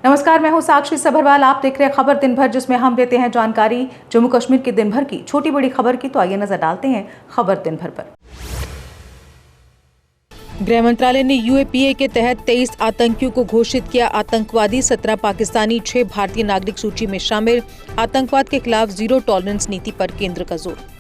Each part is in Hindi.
नमस्कार, मैं हूं साक्षी सभरवाल। आप देख रहे हैं खबर दिन भर, जिसमें हम देते हैं जानकारी जम्मू कश्मीर के दिन भर की छोटी बड़ी खबर की। तो आइए नजर डालते हैं खबर दिन भर पर। गृह मंत्रालय ने यूएपीए के तहत 23 आतंकियों को घोषित किया आतंकवादी। 17 पाकिस्तानी, 6 भारतीय नागरिक सूची में शामिल। आतंकवाद के खिलाफ जीरो टॉलरेंस नीति पर केंद्र का जोर।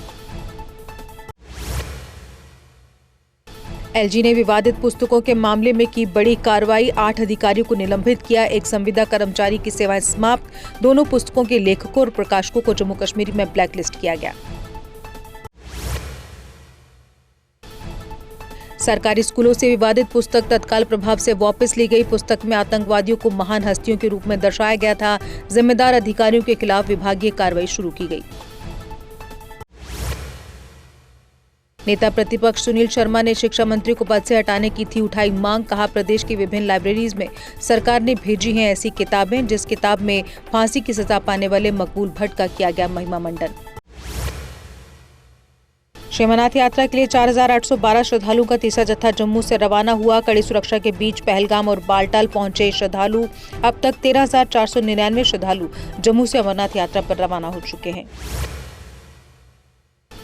एलजी ने विवादित पुस्तकों के मामले में की बड़ी कार्रवाई। 8 अधिकारियों को निलंबित किया। एक संविदा कर्मचारी की सेवाएं समाप्त। दोनों पुस्तकों के लेखकों और प्रकाशकों को जम्मू कश्मीर में ब्लैकलिस्ट किया गया। सरकारी स्कूलों से विवादित पुस्तक तत्काल प्रभाव से वापस ली गई। पुस्तक में आतंकवादियों को महान हस्तियों के रूप में दर्शाया गया था। जिम्मेदार अधिकारियों के खिलाफ विभागीय कार्रवाई शुरू की गई। नेता प्रतिपक्ष सुनील शर्मा ने शिक्षा मंत्री को पद से हटाने की थी उठाई मांग। कहा, प्रदेश की विभिन्न लाइब्रेरीज में सरकार ने भेजी हैं ऐसी किताबें जिस किताब में फांसी की सजा पाने वाले मकबूल भट्ट का किया गया महिमा मंडन। श्री अमरनाथ यात्रा के लिए 4,812 श्रद्धालुओं का तीसरा जत्था जम्मू से रवाना हुआ। कड़ी सुरक्षा के बीच पहलगाम और बालटाल पहुंचे श्रद्धालु। अब तक 13,499 श्रद्धालु जम्मू से अमरनाथ यात्रा पर रवाना हो चुके हैं।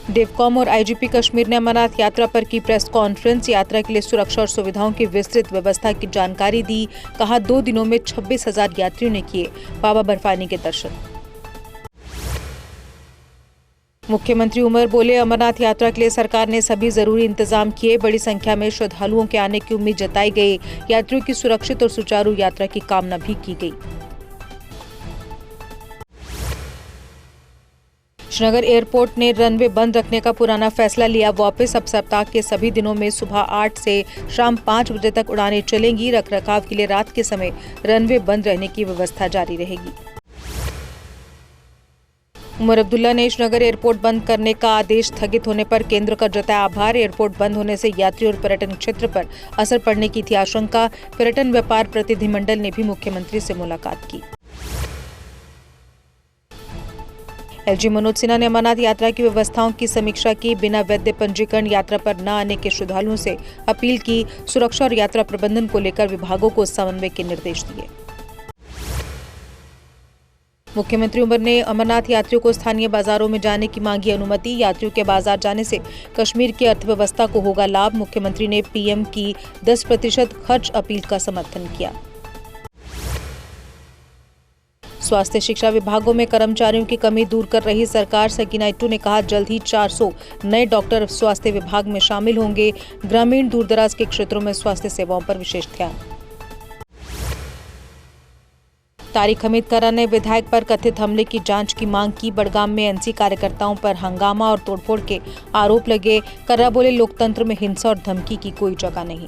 डेवकॉम और आईजीपी कश्मीर ने अमरनाथ यात्रा पर की प्रेस कॉन्फ्रेंस। यात्रा के लिए सुरक्षा और सुविधाओं की विस्तृत व्यवस्था की जानकारी दी। कहा, 2 दिनों में 26,000 यात्रियों ने किए बाबा बर्फानी के दर्शन। मुख्यमंत्री उमर बोले, अमरनाथ यात्रा के लिए सरकार ने सभी जरूरी इंतजाम किए। बड़ी संख्या में श्रद्धालुओं के आने की उम्मीद जताई गई। यात्रियों की सुरक्षित और सुचारू यात्रा की कामना भी की गई। श्रीनगर एयरपोर्ट ने रनवे बंद रखने का पुराना फैसला लिया वापस। अब सप्ताह के सभी दिनों में सुबह 8 से शाम 5 बजे तक उड़ानें चलेंगी। रखरखाव के लिए रात के समय रनवे बंद रहने की व्यवस्था जारी रहेगी। उमर अब्दुल्ला ने श्रीनगर एयरपोर्ट बंद करने का आदेश स्थगित होने पर केंद्र का जताया आभार। एयरपोर्ट बंद होने से यात्री और पर्यटन क्षेत्र पर असर पड़ने की थी आशंका। पर्यटन व्यापार प्रतिनिधिमंडल ने भी मुख्यमंत्री से मुलाकात की। एलजी मनोज सिन्हा ने अमरनाथ यात्रा की व्यवस्थाओं की समीक्षा की। बिना वैध पंजीकरण यात्रा पर न आने के श्रद्धालुओं से अपील की। सुरक्षा और यात्रा प्रबंधन को लेकर विभागों को समन्वय के निर्देश दिए। मुख्यमंत्री उमर ने अमरनाथ यात्रियों को स्थानीय बाजारों में जाने की मांगी अनुमति। यात्रियों के बाजार जाने से कश्मीर की अर्थव्यवस्था को होगा लाभ। मुख्यमंत्री ने पीएम की 10% खर्च अपील का समर्थन किया। स्वास्थ्य शिक्षा विभागों में कर्मचारियों की कमी दूर कर रही सरकार। सकीना इट्टू ने कहा, जल्द ही 400 नए डॉक्टर स्वास्थ्य विभाग में शामिल होंगे। ग्रामीण दूरदराज के क्षेत्रों में स्वास्थ्य सेवाओं पर विशेष ध्यान। तारिक हमीद करा ने विधायक पर कथित हमले की जांच की मांग की। बड़गाम में एनसी कार्यकर्ताओं पर हंगामा और तोड़फोड़ के आरोप लगे। कर्रा बोले, लोकतंत्र में हिंसा और धमकी की कोई जगह नहीं।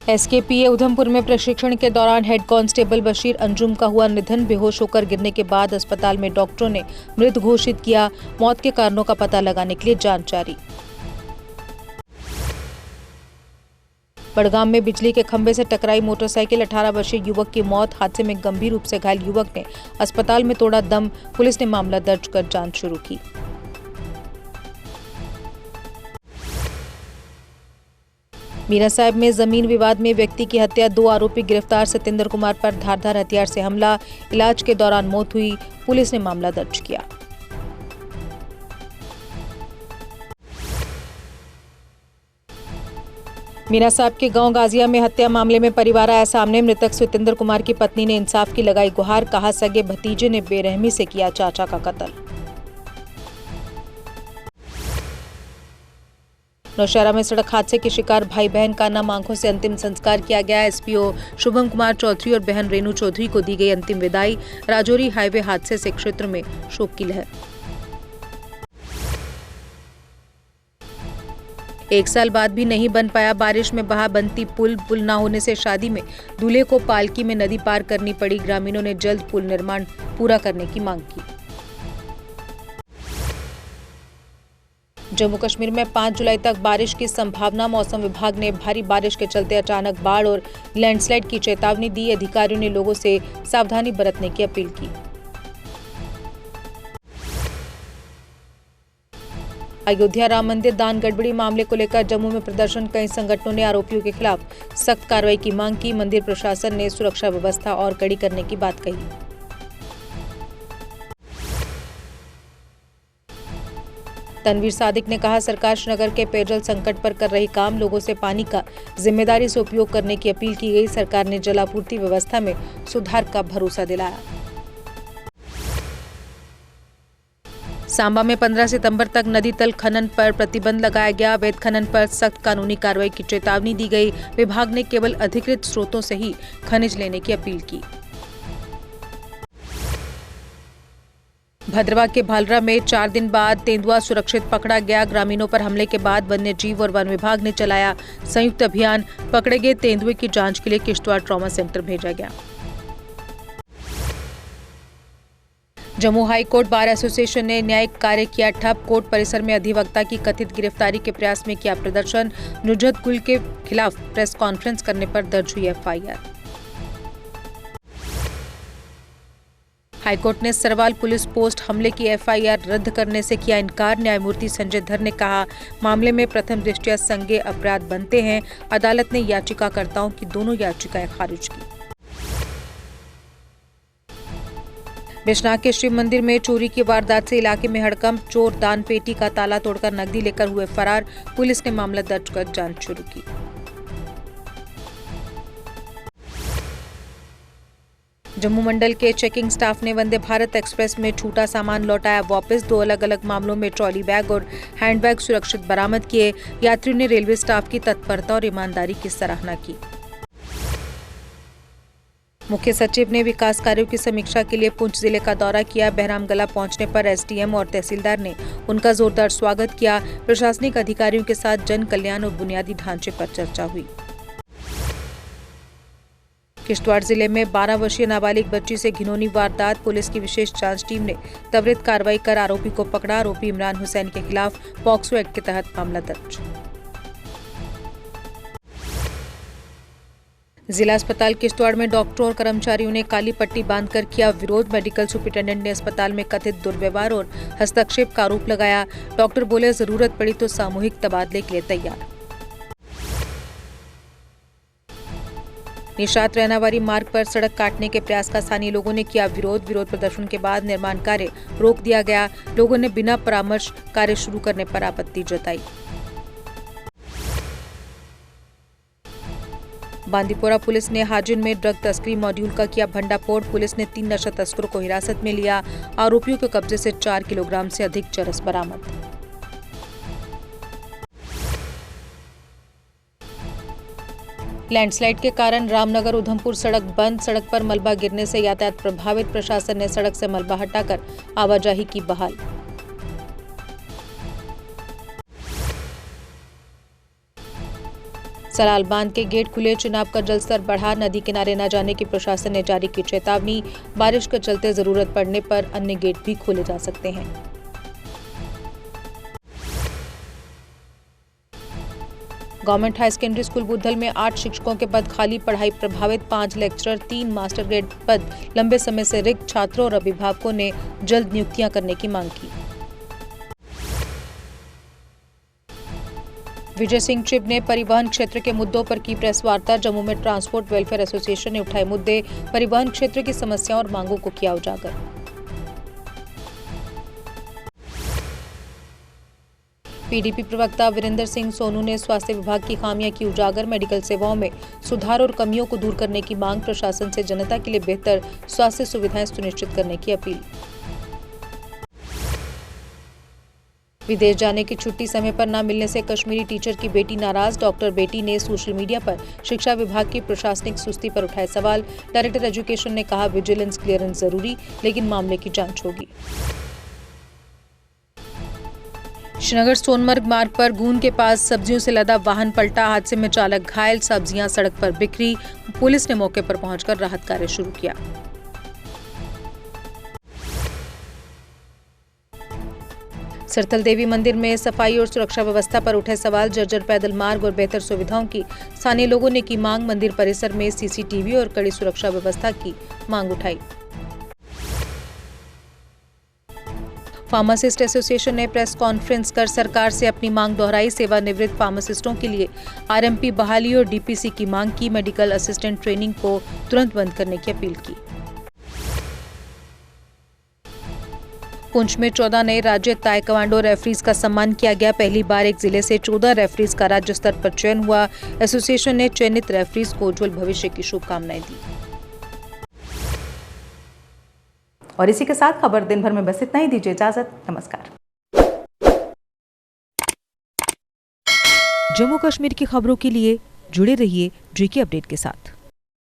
एसकेपीए उधमपुर में प्रशिक्षण के दौरान हेड कांस्टेबल बशीर अंजुम का हुआ निधन। बेहोश होकर गिरने के बाद अस्पताल में डॉक्टरों ने मृत घोषित किया। मौत के कारणों का पता लगाने के लिए जांच जारी। बड़गाम में बिजली के खंभे से टकराई मोटरसाइकिल, 18 वर्षीय युवक की मौत। हादसे में गंभीर रूप से घायल युवक ने अस्पताल में तोड़ा दम। पुलिस ने मामला दर्ज कर जांच शुरू की। मीरा साहिब में जमीन विवाद में व्यक्ति की हत्या, 2 आरोपी गिरफ्तार। सत्येंद्र कुमार पर धारदार हथियार से हमला, इलाज के दौरान मौत हुई। पुलिस ने मामला दर्ज किया। मीरा साहब के गांव गाजिया में हत्या मामले में परिवार आया सामने। मृतक सत्येंद्र कुमार की पत्नी ने इंसाफ की लगाई गुहार। कहा, सगे भतीजे ने बेरहमी से किया चाचा का कत्ल। नौशहरा में सड़क हादसे के शिकार भाई बहन का नम आंखों से अंतिम संस्कार किया गया। एसपीओ शुभम कुमार चौधरी और बहन रेणु चौधरी को दी गई अंतिम विदाई। राजौरी हाईवे हादसे से क्षेत्र में शोक की लहर। 1 साल बाद भी नहीं बन पाया। बारिश में बहा बनती पुल न होने से शादी में दूल्हे को पालकी में नदी पार करनी पड़ी। ग्रामीणों ने जल्द पुल निर्माण पूरा करने की मांग की। जम्मू कश्मीर में 5 जुलाई तक बारिश की संभावना। मौसम विभाग ने भारी बारिश के चलते अचानक बाढ़ और लैंडस्लाइड की चेतावनी दी। अधिकारियों ने लोगों से सावधानी बरतने की अपील की। अयोध्या राम मंदिर दान गड़बड़ी मामले को लेकर जम्मू में प्रदर्शन, कई संगठनों ने आरोपियों के खिलाफ सख्त कार्रवाई की मांग की। मंदिर प्रशासन ने सुरक्षा व्यवस्था और कड़ी करने की बात कही। तनवीर सादिक ने कहा, सरकार श्रीनगर के पेयजल संकट पर कर रही काम, लोगों से पानी का जिम्मेदारी से उपयोग करने की अपील की गई। सरकार ने जलापूर्ति व्यवस्था में सुधार का भरोसा दिलाया। सांबा में 15 सितंबर तक नदी तल खनन पर प्रतिबंध लगाया गया। अवैध खनन पर सख्त कानूनी कार्रवाई की चेतावनी दी गई। विभाग ने केवल अधिकृत स्रोतों से ही खनिज लेने की अपील की। भद्रवा के भालरा में 4 दिन बाद तेंदुआ सुरक्षित पकड़ा गया। ग्रामीणों पर हमले के बाद वन्य जीव और वन विभाग ने चलाया संयुक्त अभियान। पकड़े गए तेंदुए की जांच के लिए किश्तवाड़ ट्रॉमा सेंटर भेजा गया। Jammu high court bar association ने न्यायिक कार्य किया ठप। कोर्ट परिसर में अधिवक्ता की कथित गिरफ्तारी के प्रयास में किया प्रदर्शन। नुजरत गुल के खिलाफ प्रेस कॉन्फ्रेंस करने पर दर्ज हुई एफआईआर। हाईकोर्ट ने सरवाल पुलिस पोस्ट हमले की एफआईआर रद्द करने से किया इनकार। न्यायमूर्ति संजय धर ने कहा, मामले में प्रथम दृष्टया संज्ञेय अपराध बनते हैं। अदालत ने याचिकाकर्ताओं की दोनों याचिकाएं खारिज की। बिश्नाह के शिव मंदिर में चोरी की वारदात से इलाके में हड़कंप। चोर दान पेटी का ताला तोड़कर नकदी लेकर हुए फरार। पुलिस ने मामला दर्ज कर जांच शुरू की। जम्मू मंडल के चेकिंग स्टाफ ने वंदे भारत एक्सप्रेस में छूटा सामान लौटाया वापस। 2 अलग-अलग मामलों में ट्रॉली बैग और हैंडबैग सुरक्षित बरामद किए। यात्रियों ने रेलवे स्टाफ की तत्परता और ईमानदारी की सराहना की। मुख्य सचिव ने विकास कार्यों की समीक्षा के लिए पुंछ जिले का दौरा किया। बहरामगला पहुंचने पर एसडीएम और तहसीलदार ने उनका जोरदार स्वागत किया। प्रशासनिक अधिकारियों के साथ जन कल्याण और बुनियादी ढांचे पर चर्चा हुई। किश्तवाड़ जिले में 12 वर्षीय नाबालिग बच्ची से घिनौनी वारदात। पुलिस की विशेष जांच टीम ने त्वरित कार्रवाई कर आरोपी को पकड़ा। आरोपी इमरान हुसैन के खिलाफ पॉक्सो एक्ट के तहत मामला दर्ज। जिला अस्पताल किश्तवाड़ में डॉक्टरों और कर्मचारियों ने काली पट्टी बांधकर किया विरोध। मेडिकल सुपरिटेंडेंट ने अस्पताल में कथित दुर्व्यवहार और हस्तक्षेप का आरोप लगाया। डॉक्टर बोले, जरूरत पड़ी तो सामूहिक तबादले के लिए तैयार। निशात रैनावारी मार्ग पर सड़क काटने के प्रयास का स्थानीय लोगों ने किया विरोध। विरोध प्रदर्शन के बाद निर्माण कार्य रोक दिया गया। लोगों ने बिना परामर्श कार्य शुरू करने पर आपत्ति जताई। बांदीपोरा पुलिस ने हाजिन में ड्रग तस्करी मॉड्यूल का किया भंडाफोड़। पुलिस ने 3 नशा तस्करों को हिरासत में लिया। आरोपियों के कब्जे से 4 किलोग्राम से अधिक चरस बरामद। लैंडस्लाइड के कारण रामनगर उधमपुर सड़क बंद। सड़क पर मलबा गिरने से यातायात प्रभावित। प्रशासन ने सड़क से मलबा हटाकर आवाजाही की बहाल। सलाल बांध के गेट खुले। चिनाब का जलस्तर बढ़ा। नदी किनारे न जाने की प्रशासन ने जारी की चेतावनी। बारिश के चलते जरूरत पड़ने पर अन्य गेट भी खोले जा सकते हैं। Government high secondary school Budhal में 8 शिक्षकों के पद खाली। पढ़ाई प्रभावित। 5 लेक्चरर, 3 मास्टर ग्रेड पद लंबे समय से रिक्त। छात्रों और अभिभावकों ने जल्द नियुक्तियां करने की मांग की। विजय सिंह चिब ने परिवहन क्षेत्र के मुद्दों पर की प्रेस वार्ता। जम्मू में ट्रांसपोर्ट वेलफेयर एसोसिएशन ने उठाए मुद्दे। परिवहन क्षेत्र की समस्याओं और मांगों को किया उजागर। पीडीपी प्रवक्ता वीरेंद्र सिंह सोनू ने स्वास्थ्य विभाग की खामियां की उजागर। मेडिकल सेवाओं में सुधार और कमियों को दूर करने की मांग। प्रशासन से जनता के लिए बेहतर स्वास्थ्य सुविधाएं सुनिश्चित करने की अपील। विदेश जाने की छुट्टी समय पर न मिलने से कश्मीरी टीचर की बेटी नाराज। डॉक्टर बेटी ने सोशल मीडिया पर शिक्षा विभाग की प्रशासनिक सुस्ती पर उठाए सवाल। डायरेक्टर एजुकेशन ने कहा, विजिलेंस क्लियरेंस जरूरी, लेकिन मामले की जांच होगी। श्रीनगर सोनमर्ग मार्ग पर गून के पास सब्जियों से लदा वाहन पलटा। हादसे में चालक घायल। सब्जियां सड़क पर बिखरी। पुलिस ने मौके पर पहुंचकर राहत कार्य शुरू किया। सरथल देवी मंदिर में सफाई और सुरक्षा व्यवस्था पर उठे सवाल। जर्जर पैदल मार्ग और बेहतर सुविधाओं की स्थानीय लोगों ने की मांग। मंदिर परिसर में सीसीटीवी और कड़ी सुरक्षा व्यवस्था की मांग उठाई। फार्मासिस्ट एसोसिएशन ने प्रेस कॉन्फ्रेंस कर सरकार से अपनी मांग दोहराई। सेवानिवृत्त फार्मासिस्टों के लिए आरएमपी बहाली और डीपीसी की मांग की। मेडिकल असिस्टेंट ट्रेनिंग को तुरंत बंद करने की अपील की। पुंछ में 14 नए राज्य ताइक्वांडो रेफरीज का सम्मान किया गया। पहली बार एक जिले से 14 रेफरीज का राज्य स्तर पर चयन हुआ। एसोसिएशन ने चयनित रेफरीज को उज्जवल भविष्य की शुभकामनाएं दी। और इसी के साथ खबर दिन भर में बस इतना ही। दीजिए इजाजत। नमस्कार। जम्मू कश्मीर की खबरों के लिए जुड़े रहिए JK अपडेट के साथ।